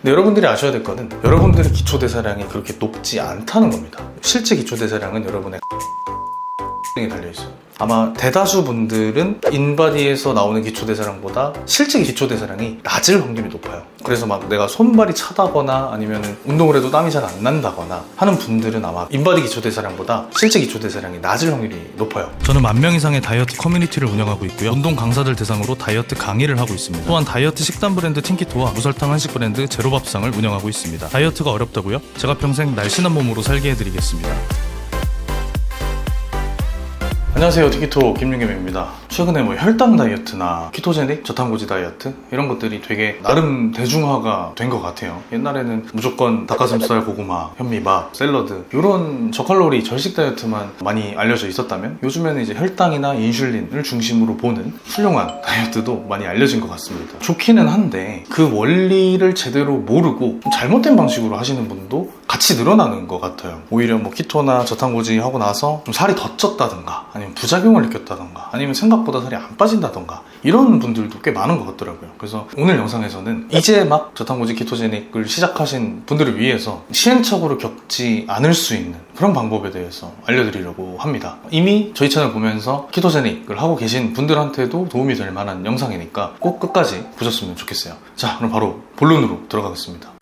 근데 여러분들이 아셔야 될 거는 여러분들의 기초대사량이 그렇게 높지 않다는 겁니다. 실제 기초대사량은 여러분의 에 달려있어요. 아마 대다수 분들은 인바디에서 나오는 기초대사량보다 실제 기초대사량이 낮을 확률이 높아요. 그래서 막 내가 손발이 차다거나 아니면 운동을 해도 땀이 잘 안 난다거나 하는 분들은 아마 인바디 기초대사량보다 실제 기초대사량이 낮을 확률이 높아요. 저는 10,000명 이상의 다이어트 커뮤니티를 운영하고 있고요. 운동 강사들 대상으로 다이어트 강의를 하고 있습니다. 또한 다이어트 식단 브랜드 틴키토와 무설탕 한식 브랜드 제로밥상을 운영하고 있습니다. 다이어트가 어렵다고요? 제가 평생 날씬한 몸으로 살게 해드리겠습니다. 안녕하세요, 틴키토 김윤겸입니다. 최근에 혈당 다이어트나 키토제닉, 저탄고지 다이어트 이런 것들이 되게 나름 대중화가 된 것 같아요. 옛날에는 무조건 닭가슴살, 고구마, 현미밥, 샐러드 이런 저칼로리 절식 다이어트만 많이 알려져 있었다면 요즘에는 이제 혈당이나 인슐린을 중심으로 보는 훌륭한 다이어트도 많이 알려진 것 같습니다. 좋기는 한데 그 원리를 제대로 모르고 잘못된 방식으로 하시는 분도 같이 늘어나는 것 같아요. 오히려 키토나 저탄고지 하고 나서 좀 살이 더 쪘다든가 아니면 부작용을 느꼈다던가 아니면 생각보다 살이 안 빠진다던가 이런 분들도 꽤 많은 것 같더라고요. 그래서 오늘 영상에서는 이제 막 저탄고지 키토제닉을 시작하신 분들을 위해서 시행착오를 겪지 않을 수 있는 그런 방법에 대해서 알려드리려고 합니다. 이미 저희 채널 보면서 키토제닉을 하고 계신 분들한테도 도움이 될 만한 영상이니까 꼭 끝까지 보셨으면 좋겠어요. 자, 그럼 바로 본론으로 들어가겠습니다.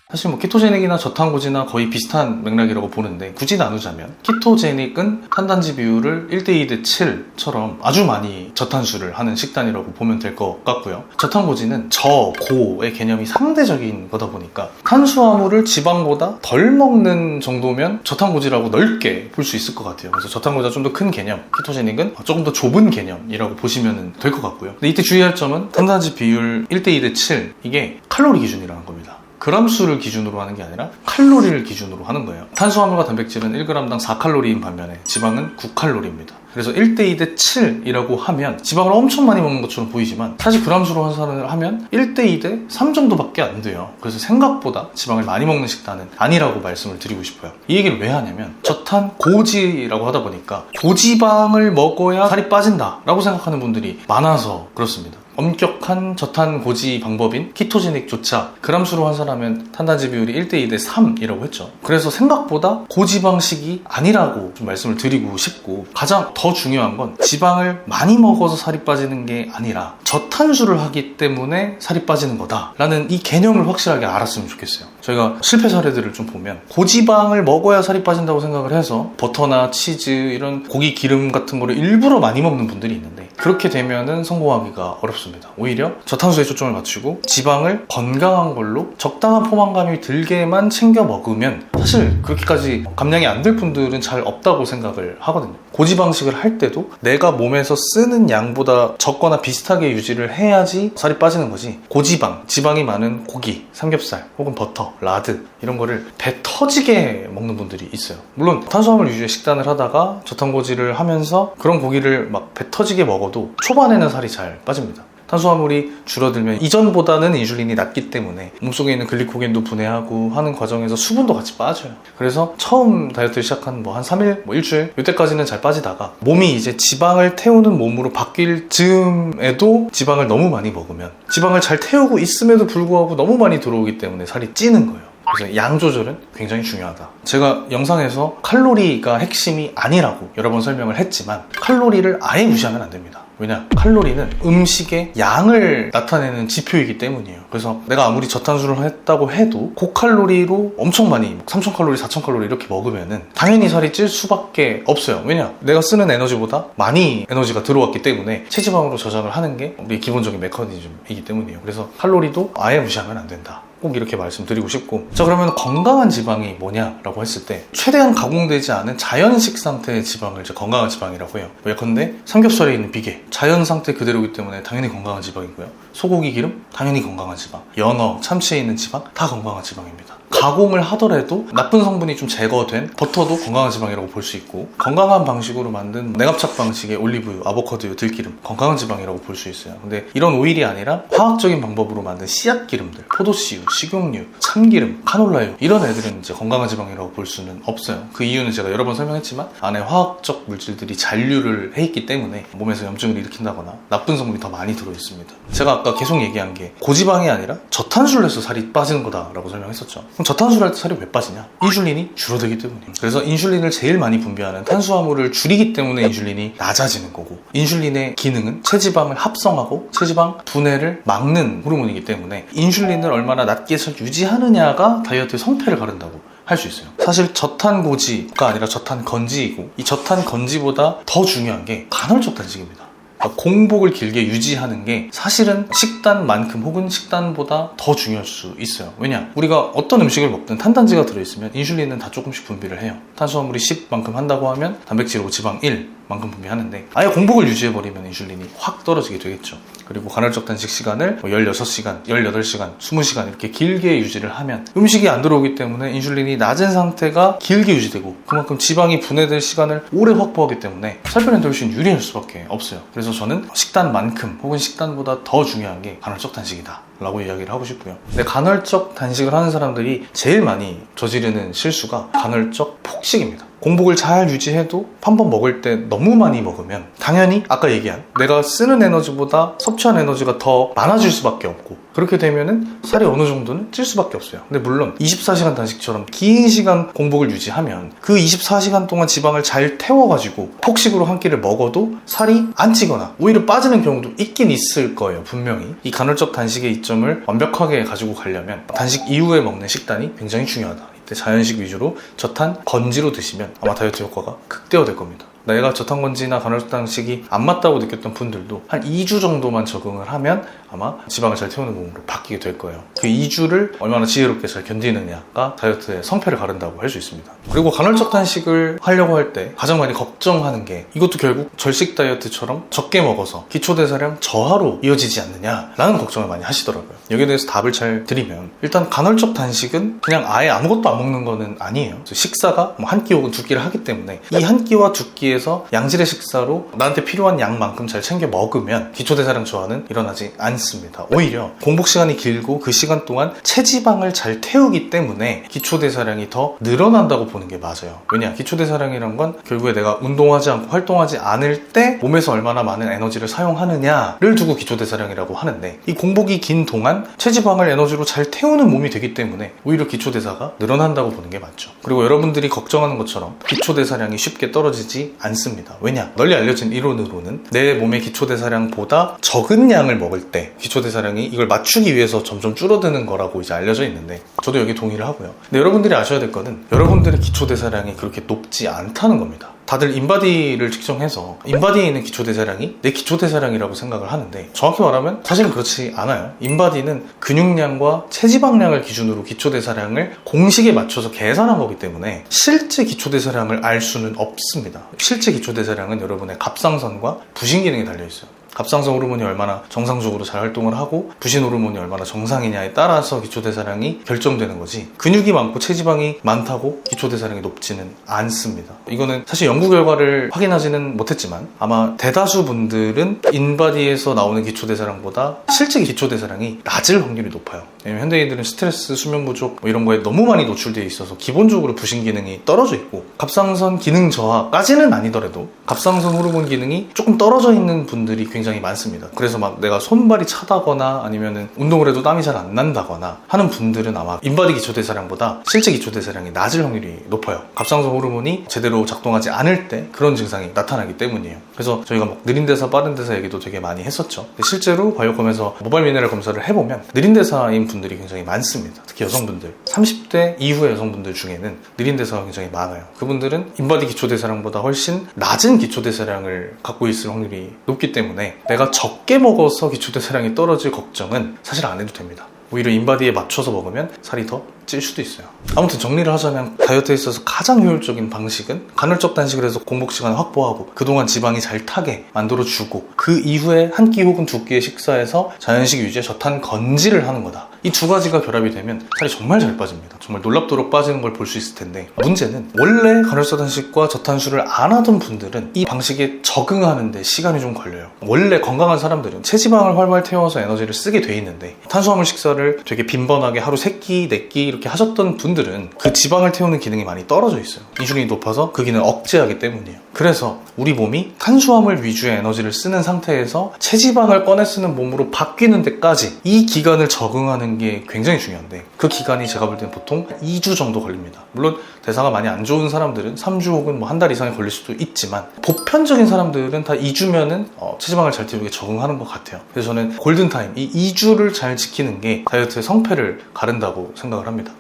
사실 키토제닉이나 저탄고지나 거의 비슷한 맥락이라고 보는데 굳이 나누자면 키토제닉은 탄단지 비율을 1:2 대 7처럼 아주 많이 저탄수를 하는 식단이라고 보면 될 것 같고요. 저탄고지는 저고의 개념이 상대적인 거다 보니까 탄수화물을 지방보다 덜 먹는 정도면 저탄고지라고 넓게 볼 수 있을 것 같아요. 그래서 저탄고지가 좀 더 큰 개념, 키토제닉은 조금 더 좁은 개념이라고 보시면 될 것 같고요. 근데 이때 주의할 점은 탄단지 비율 1:2 대 7 이게 칼로리 기준이라는 겁니다. 그람수를 기준으로 하는 게 아니라 칼로리를 기준으로 하는 거예요. 탄수화물과 단백질은 1g당 4칼로리인 반면에 지방은 9칼로리입니다. 그래서 1:2 대 7이라고 하면 지방을 엄청 많이 먹는 것처럼 보이지만 사실 그람수로 환산을 하면 1:2 대 3 정도밖에 안 돼요. 그래서 생각보다 지방을 많이 먹는 식단은 아니라고 말씀을 드리고 싶어요. 이 얘기를 왜 하냐면 저탄고지라고 하다 보니까 고지방을 먹어야 살이 빠진다라고 생각하는 분들이 많아서 그렇습니다. 엄격한 저탄고지 방법인 키토제닉조차 그람수로 환산하면 탄단지 비율이 1:2 대 3이라고 했죠. 그래서 생각보다 고지방식이 아니라고 좀 말씀을 드리고 싶고, 가장 더 중요한 건 지방을 많이 먹어서 살이 빠지는 게 아니라 저탄수를 하기 때문에 살이 빠지는 거다라는 이 개념을 확실하게 알았으면 좋겠어요. 저희가 실패 사례들을 좀 보면 고지방을 먹어야 살이 빠진다고 생각을 해서 버터나 치즈 이런 고기 기름 같은 거를 일부러 많이 먹는 분들이 있는데 그렇게 되면은 성공하기가 어렵습니다. 오히려 저탄수에 초점을 맞추고 지방을 건강한 걸로 적당한 포만감이 들게만 챙겨 먹으면 사실 그렇게까지 감량이 안 될 분들은 잘 없다고 생각을 하거든요. 고지방식을 할 때도 내가 몸에서 쓰는 양보다 적거나 비슷하게 유지를 해야지 살이 빠지는 거지, 고지방, 지방이 많은 고기, 삼겹살 혹은 버터, 라드 이런 거를 배 터지게 먹는 분들이 있어요. 물론 탄수화물 위주의 식단을 하다가 저탄고지를 하면서 그런 고기를 막 배 터지게 먹어도 초반에는 살이 잘 빠집니다. 탄수화물이 줄어들면 이전보다는 인슐린이 낮기 때문에 몸속에 있는 글리코겐도 분해하고 하는 과정에서 수분도 같이 빠져요. 그래서 처음 다이어트를 시작한 한 3일, 일주일 이때까지는 잘 빠지다가 몸이 이제 지방을 태우는 몸으로 바뀔 즈음에도 지방을 너무 많이 먹으면 지방을 잘 태우고 있음에도 불구하고 너무 많이 들어오기 때문에 살이 찌는 거예요. 그래서 양 조절은 굉장히 중요하다. 제가 영상에서 칼로리가 핵심이 아니라고 여러 번 설명을 했지만 칼로리를 아예 무시하면 안 됩니다. 왜냐? 칼로리는 음식의 양을 나타내는 지표이기 때문이에요. 그래서 내가 아무리 저탄수를 했다고 해도 고칼로리로 엄청 많이 3000칼로리, 4000칼로리 이렇게 먹으면은 당연히 살이 찔 수밖에 없어요. 왜냐? 내가 쓰는 에너지보다 많이 에너지가 들어왔기 때문에 체지방으로 저장을 하는 게 우리의 기본적인 메커니즘이기 때문이에요. 그래서 칼로리도 아예 무시하면 안 된다. 꼭 이렇게 말씀드리고 싶고, 자, 그러면 건강한 지방이 뭐냐라고 했을 때 최대한 가공되지 않은 자연식 상태의 지방을 이제 건강한 지방이라고 해요. 예컨대 삼겹살에 있는 비계 자연 상태 그대로이기 때문에 당연히 건강한 지방이고요. 소고기 기름 당연히 건강한 지방, 연어, 참치에 있는 지방 다 건강한 지방입니다. 가공을 하더라도 나쁜 성분이 좀 제거된 버터도 건강한 지방이라고 볼 수 있고, 건강한 방식으로 만든 냉압착 방식의 올리브유, 아보카도유, 들기름, 건강한 지방이라고 볼 수 있어요. 근데 이런 오일이 아니라 화학적인 방법으로 만든 씨앗 기름들, 포도씨유, 식용유, 참기름, 카놀라유, 이런 애들은 이제 건강한 지방이라고 볼 수는 없어요. 그 이유는 제가 여러 번 설명했지만 안에 화학적 물질들이 잔류를 해 있기 때문에 몸에서 염증을 일으킨다거나 나쁜 성분이 더 많이 들어있습니다. 제가 아까 계속 얘기한 게 고지방이 아니라 저탄수를 해서 살이 빠지는 거다라고 설명했었죠. 그럼 저탄수를 할 때 살이 왜 빠지냐? 인슐린이 줄어들기 때문이에요. 그래서 인슐린을 제일 많이 분비하는 탄수화물을 줄이기 때문에 인슐린이 낮아지는 거고, 인슐린의 기능은 체지방을 합성하고 체지방 분해를 막는 호르몬이기 때문에 인슐린을 얼마나 낮게 잘 유지하느냐가 다이어트의 성패를 가른다고 할 수 있어요. 사실 저탄고지가 아니라 저탄건지이고, 이 저탄건지보다 더 중요한 게 간헐적 단식입니다. 그러니까 공복을 길게 유지하는 게 사실은 식단만큼 혹은 식단보다 더 중요할 수 있어요. 왜냐? 우리가 어떤 음식을 먹든 탄단지가 들어있으면 인슐린은 다 조금씩 분비를 해요. 탄수화물이 10만큼 한다고 하면 단백질하고 지방 1만큼 분비하는데, 아예 공복을 유지해버리면 인슐린이 확 떨어지게 되겠죠. 그리고 간헐적 단식 시간을 16시간, 18시간, 20시간 이렇게 길게 유지를 하면 음식이 안 들어오기 때문에 인슐린이 낮은 상태가 길게 유지되고, 그만큼 지방이 분해될 시간을 오래 확보하기 때문에 살 빼는데 훨씬 유리할 수밖에 없어요. 그래서 저는 식단만큼 혹은 식단보다 더 중요한 게 간헐적 단식이다 라고 이야기를 하고 싶고요. 근데 간헐적 단식을 하는 사람들이 제일 많이 저지르는 실수가 간헐적 폭식입니다. 공복을 잘 유지해도 한 번 먹을 때 너무 많이 먹으면 당연히 아까 얘기한 내가 쓰는 에너지보다 섭취한 에너지가 더 많아질 수밖에 없고, 그렇게 되면은 살이 어느 정도는 찔 수밖에 없어요. 근데 물론 24시간 단식처럼 긴 시간 공복을 유지하면 그 24시간 동안 지방을 잘 태워가지고 폭식으로 한 끼를 먹어도 살이 안 찌거나 오히려 빠지는 경우도 있긴 있을 거예요. 분명히 이 간헐적 단식의 이점을 완벽하게 가지고 가려면 단식 이후에 먹는 식단이 굉장히 중요하다. 자연식 위주로 저탄 건지로 드시면 아마 다이어트 효과가 극대화될 겁니다. 내가 저탄건지나 간헐적 단식이 안 맞다고 느꼈던 분들도 한 2주 정도만 적응을 하면 아마 지방을 잘 태우는 몸으로 바뀌게 될 거예요. 그 2주를 얼마나 지혜롭게 잘 견디느냐가 다이어트의 성패를 가른다고 할 수 있습니다. 그리고 간헐적 단식을 하려고 할 때 가장 많이 걱정하는 게, 이것도 결국 절식 다이어트처럼 적게 먹어서 기초대사량 저하로 이어지지 않느냐라는 걱정을 많이 하시더라고요. 여기에 대해서 답을 잘 드리면, 일단 간헐적 단식은 그냥 아예 아무것도 안 먹는 거는 아니에요. 식사가 한 끼 혹은 두 끼를 하기 때문에 이 한 끼와 두 끼에서 양질의 식사로 나한테 필요한 양만큼 잘 챙겨 먹으면 기초대사량 저하는 일어나지 않습니다. 오히려 공복 시간이 길고 그 시간 동안 체지방을 잘 태우기 때문에 기초대사량이 더 늘어난다고 보는 게 맞아요. 왜냐? 기초대사량이란 건 결국에 내가 운동하지 않고 활동하지 않을 때 몸에서 얼마나 많은 에너지를 사용하느냐를 두고 기초대사량이라고 하는데, 이 공복이 긴 동안 체지방을 에너지로 잘 태우는 몸이 되기 때문에 오히려 기초대사가 늘어난다고 보는 게 맞죠. 그리고 여러분들이 걱정하는 것처럼 기초대사량이 쉽게 떨어지지 않습니다. 왜냐? 널리 알려진 이론으로는 내 몸의 기초대사량보다 적은 양을 먹을 때 기초대사량이 이걸 맞추기 위해서 점점 줄어드는 거라고 이제 알려져 있는데, 저도 여기 동의를 하고요. 근데 여러분들이 아셔야 될 거는 여러분들의 기초대사량이 그렇게 높지 않다는 겁니다. 다들 인바디를 측정해서 인바디에 있는 기초대사량이 내 기초대사량이라고 생각을 하는데, 정확히 말하면 사실은 그렇지 않아요. 인바디는 근육량과 체지방량을 기준으로 기초대사량을 공식에 맞춰서 계산한 거기 때문에 실제 기초대사량을 알 수는 없습니다. 실제 기초대사량은 여러분의 갑상선과 부신 기능에 달려있어요. 갑상선 호르몬이 얼마나 정상적으로 잘 활동을 하고 부신 호르몬이 얼마나 정상이냐에 따라서 기초대사량이 결정되는 거지, 근육이 많고 체지방이 많다고 기초대사량이 높지는 않습니다. 이거는 사실 연구 결과를 확인하지는 못했지만 아마 대다수 분들은 인바디에서 나오는 기초대사량보다 실제 기초대사량이 낮을 확률이 높아요. 왜냐면 현대인들은 스트레스, 수면 부족 이런 거에 너무 많이 노출되어 있어서 기본적으로 부신 기능이 떨어져 있고, 갑상선 기능 저하까지는 아니더라도 갑상선 호르몬 기능이 조금 떨어져 있는 분들이 굉장히 많습니다. 그래서 막 내가 손발이 차다거나 아니면은 운동을 해도 땀이 잘 안 난다거나 하는 분들은 아마 인바디 기초대사량보다 실제 기초대사량이 낮을 확률이 높아요. 갑상선 호르몬이 제대로 작동하지 않을 때 그런 증상이 나타나기 때문이에요. 그래서 저희가 막 느린 대사, 빠른 대사 얘기도 되게 많이 했었죠. 근데 실제로 바이오컴에서 모발 미네랄 검사를 해보면 느린 대사인 분들이 굉장히 많습니다. 특히 여성분들, 30대 이후의 여성분들 중에는 느린 대사가 굉장히 많아요. 그분들은 인바디 기초대사량보다 훨씬 낮은 기초대사량을 갖고 있을 확률이 높기 때문에 내가 적게 먹어서 기초대사량이 떨어질 걱정은 사실 안 해도 됩니다. 오히려 인바디에 맞춰서 먹으면 살이 더 찔 수도 있어요. 아무튼 정리를 하자면 다이어트에 있어서 가장 효율적인 방식은 간헐적 단식을 해서 공복 시간을 확보하고 그동안 지방이 잘 타게 만들어주고, 그 이후에 한 끼 혹은 두 끼의 식사에서 자연식 유지의 저탄 건지를 하는 거다. 이 두 가지가 결합이 되면 살이 정말 잘 빠집니다. 정말 놀랍도록 빠지는 걸 볼 수 있을 텐데, 문제는 원래 간헐적 단식과 저탄수를 안 하던 분들은 이 방식에 적응하는데 시간이 좀 걸려요. 원래 건강한 사람들은 체지방을 활발 태워서 에너지를 쓰게 돼 있는데, 탄수화물 식사를 되게 빈번하게 하루 3끼, 4끼 이렇게 하셨던 분들은 그 지방을 태우는 기능이 많이 떨어져 있어요. 이중이 높아서 그 기능을 억제하기 때문이에요. 그래서 우리 몸이 탄수화물 위주의 에너지를 쓰는 상태에서 체지방을 꺼내 쓰는 몸으로 바뀌는 데까지 이 기간을 적응하는 게 굉장히 중요한데, 그 기간이 제가 볼 때는 보통 2주 정도 걸립니다. 물론 대사가 많이 안 좋은 사람들은 3주 혹은 뭐 한 달 이상이 걸릴 수도 있지만, 보편적인 사람들은 다 2주면은 체지방을 잘 태우게 적응하는 것 같아요. 그래서 저는 골든타임, 이 2주를 잘 지키는 게 다이어트의 성패를 가른다고 생각을 합니다.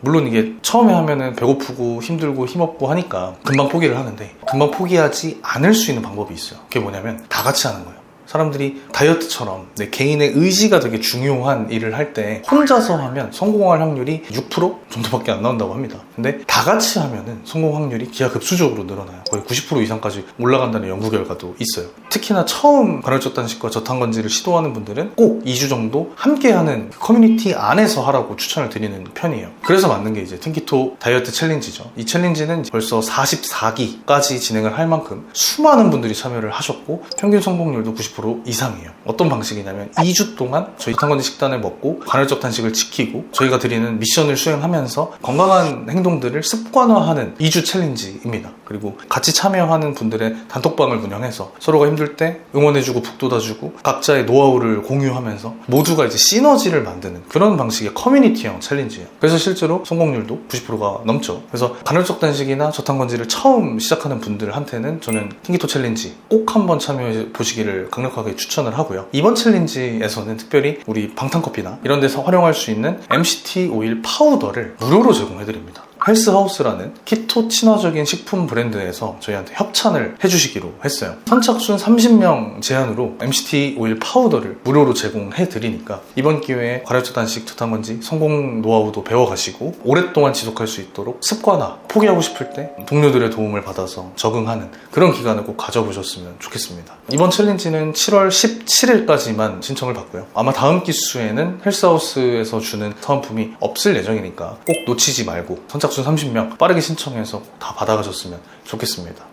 물론 이게 처음에 하면은 배고프고 힘들고 힘없고 하니까 금방 포기를 하는데, 금방 포기하지 않을 수 있는 방법이 있어요. 그게 뭐냐면 다 같이 하는 거예요. 사람들이 다이어트처럼 내 개인의 의지가 되게 중요한 일을 할 때 혼자서 하면 성공할 확률이 6% 정도밖에 안 나온다고 합니다. 근데 다 같이 하면은 성공 확률이 기하급수적으로 늘어나요. 거의 90% 이상까지 올라간다는 연구 결과도 있어요. 특히나 처음 간헐적 단식과 저탄건지를 시도하는 분들은 꼭 2주 정도 함께하는 커뮤니티 안에서 하라고 추천을 드리는 편이에요. 그래서 만든 게 이제 틴키토 다이어트 챌린지죠. 이 챌린지는 벌써 44기까지 진행을 할 만큼 수많은 분들이 참여를 하셨고, 평균 성공률도 90% 이상이에요. 어떤 방식이냐면 2주 동안 저희 저탄건지 식단을 먹고 간헐적 단식을 지키고 저희가 드리는 미션을 수행하면서 건강한 행동들을 습관화하는 2주 챌린지입니다. 그리고 같이 참여하는 분들의 단톡방을 운영해서 서로가 힘들 때 응원해주고 북돋아주고 각자의 노하우를 공유하면서 모두가 이제 시너지를 만드는 그런 방식의 커뮤니티형 챌린지예요. 그래서 실제로 성공률도 90%가 넘죠. 그래서 간헐적 단식이나 저탄건지를 처음 시작하는 분들한테는 저는 틴키토 챌린지 꼭 한번 참여해 보시기를 강력하게 추천을 하고요. 이번 챌린지에서는 특별히 우리 방탄커피나 이런 데서 활용할 수 있는 MCT 오일 파우더를 무료로 제공해드립니다. 헬스하우스라는 키토 친화적인 식품 브랜드에서 저희한테 협찬을 해주시기로 했어요. 선착순 30명 제한으로 MCT 오일 파우더를 무료로 제공해드리니까 이번 기회에 간헐적 단식, 저탄건지 성공 노하우도 배워가시고 오랫동안 지속할 수 있도록 습관화, 포기하고 싶을 때 동료들의 도움을 받아서 적응하는 그런 기간을 꼭 가져보셨으면 좋겠습니다. 이번 챌린지는 7월 17일까지만 신청을 받고요. 아마 다음 기수에는 헬스하우스에서 주는 사은품이 없을 예정이니까 꼭 놓치지 말고 선착순 30명 빠르게 신청해서 다 받아가셨으면 좋겠습니다.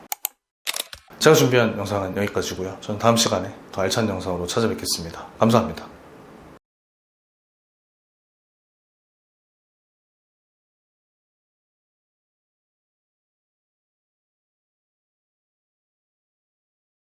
제가 준비한 영상은 여기까지고요. 저는 다음 시간에 더 알찬 영상으로 찾아뵙겠습니다. 감사합니다.